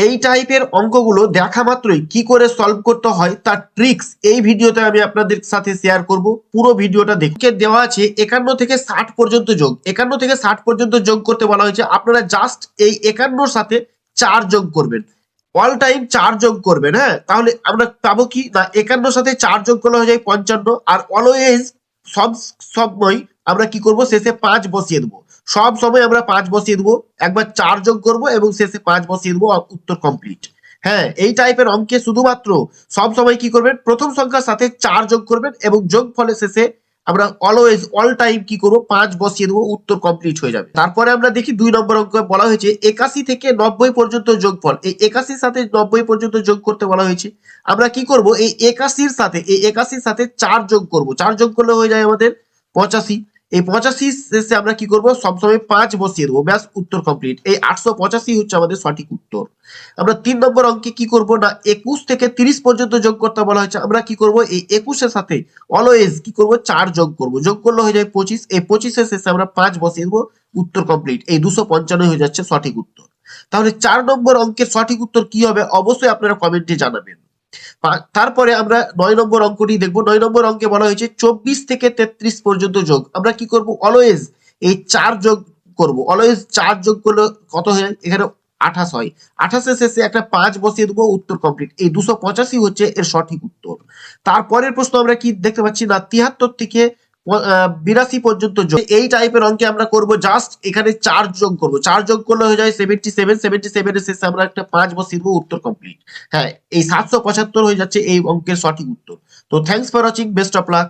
এই টাইপের অঙ্কগুলো দেখা মাত্রই কি করে সলভ করতে হয় তার ট্রিক্স এই ভিডিওতে আমি আপনাদের সাথে শেয়ার করব। পুরো ভিডিওটা দেখে দেওয়া আছে 51 থেকে 60 পর্যন্ত যোগ, 51 থেকে 60 পর্যন্ত যোগ করতে বলা হয়েছে। আপনারা জাস্ট এই 51 সাথে 4 যোগ করবেন, অল টাইম 4 যোগ করবেন। হ্যাঁ, তাহলে আমরা পাবো কি না 51 সাথে 4 যোগ করলে হয়ে যায় 55। আর অলওয়েজ সব সময় আমরা কি করব, শেষে 5 বসিয়ে দেবো। সব সময় আমরা 5 বসিয়ে দেবো, একবার 4 যোগ করব এবং শেষে 5 বসিয়ে দেবো, উত্তর কমপ্লিট। হ্যাঁ, এই টাইপের অঙ্কে শুধুমাত্র সব সময় কি করবেন, প্রথম সংখ্যার সাথে 4 যোগ করবেন এবং যোগ ফলে শেষে আমরা অলওয়েজ অল টাইম কি করবো 5 বসিয়ে দেবো, উত্তর কমপ্লিট হয়ে যাবে। তারপরে আমরা দেখি 2 নম্বর অঙ্ক বলা হয়েছে 81 থেকে 90 পর্যন্ত যোগফল। এই 81 সাথে 90 পর্যন্ত যোগ করতে বলা হয়েছে। আমরা কি করব, এই 81 সাথে 4 যোগ করব, 4 যোগ করলে হয়ে যায় আমাদের 85। এই 85 শেষে আমরা কি করব, সবসময় 5 বসিয়ে দেবো, ব্যাস উত্তর কমপ্লিট। এই 885 হচ্ছে আমাদের সঠিক উত্তর। আমরা 3 নম্বর অঙ্কে কি করব না 21 থেকে 30 পর্যন্ত যোগ করতে বলা হয়েছে। আমরা কি করব, এই 21 এর সাথে অলওয়েজ কি করব 4 যোগ করব, যোগ করলে হয়ে যায় 25। এই 25 এর শেষে আমরা 5 বসিয়ে দেবো, উত্তর কমপ্লিট। এই 255 হয়ে যাচ্ছে সঠিক উত্তর। তাহলে 4 নম্বর অঙ্কের সঠিক উত্তর কি হবে অবশ্যই আপনারা কমেন্টে জানাবেন। তারপরে আমরা 9 নম্বর অঙ্কটি দেখব। 9 নম্বর অঙ্কে বলা হয়েছে 24 থেকে 33 পর্যন্ত যোগ। আমরা কি করব, অলওয়েজ এই 4 যোগ করব, অলওয়েজ 4 যোগ করলে কত হয়, এখানে 28 হয়। 28 এর শেষে একটা 5 বসিয়ে দেবো, উত্তর কমপ্লিট। এই 285 হচ্ছে এর সঠিক উত্তর। তারপরের প্রশ্ন আমরা কি দেখতে পাচ্ছি না 73 থেকে 82 পর্যন্ত যোগ। এই টাইপের অঙ্কে আমরা করব জাস্ট এখানে 4 যোগ করব, 4 যোগ করলে হয়ে যায় 77। 77 এর শেষে আমরা একটা 5 বসিয়ে দেবো, উত্তর কমপ্লিট। হ্যাঁ, এই 775 হয়ে যাচ্ছে এই অঙ্কের সঠিক উত্তর। তো thanks for watching, best of luck.